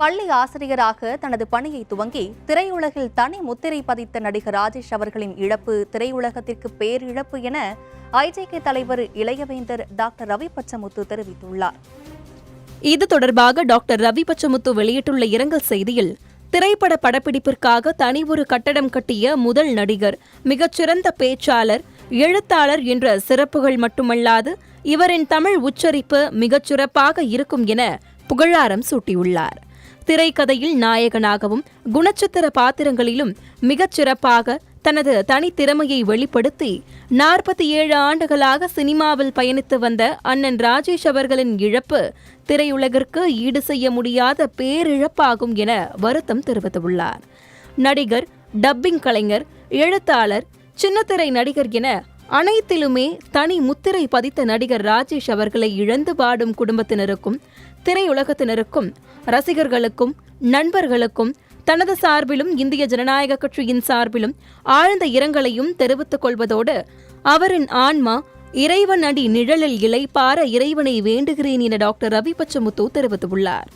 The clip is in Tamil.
பள்ளி ஆசிரியராக தனது பணியை துவங்கி திரையுலகில் தனி முத்திரை பதித்த நடிகர் ராஜேஷ் அவர்களின் இழப்பு திரையுலகத்திற்கு பேரிழப்பு என ஐஜேகே தலைவர் இளையவேந்தர் டாக்டர் ரவி பச்சமுத்து தெரிவித்துள்ளார். இது தொடர்பாக டாக்டர் ரவி பச்சமுத்து வெளியிட்டுள்ள இரங்கல் செய்தியில், திரைப்பட படப்பிடிப்பிற்காக தனி ஒரு கட்டடம் கட்டிய முதல் நடிகர், மிகச்சிறந்த பேச்சாளர், எழுத்தாளர் என்ற சிறப்புகள் மட்டுமல்லாது இவரின் தமிழ் உச்சரிப்பு மிகச்சிறப்பாக இருக்கும் என புகழாரம் சூட்டியுள்ளார். திரைக்கதையில் நாயகனாகவும் குணச்சித்திர பாத்திரங்களிலும் மிகச்சிறப்பாக தனது தனித்திறமையை வெளிப்படுத்தி 47 ஆண்டுகளாக சினிமாவில் பயணித்து வந்த அண்ணன் ராஜேஷ் அவர்களின் இழப்பு திரையுலகிற்கு ஈடு செய்ய முடியாத பேரிழப்பாகும் என வருத்தம் தெரிவித்துள்ளார். நடிகர், டப்பிங் கலைஞர், எழுத்தாளர், சின்னத்திரை நடிகர் என அனைத்திலுமே தனி முத்திரை பதித்த நடிகர் ராஜேஷ் அவர்களை இழந்து வாடும் குடும்பத்தினருக்கும் திரையுலகத்தினருக்கும் ரசிகர்களுக்கும் நண்பர்களுக்கும் தனது சார்பிலும் இந்திய ஜனநாயக கட்சியின் சார்பிலும் ஆழ்ந்த இரங்கலையும் தெரிவித்துக் கொள்வதோடு அவரின் ஆன்மா இறைவன் அடி நிழலில் இளைப்பார இறைவனை வேண்டுகிறேன் என டாக்டர் ரவி பச்சமுத்து தெரிவித்துள்ளார்.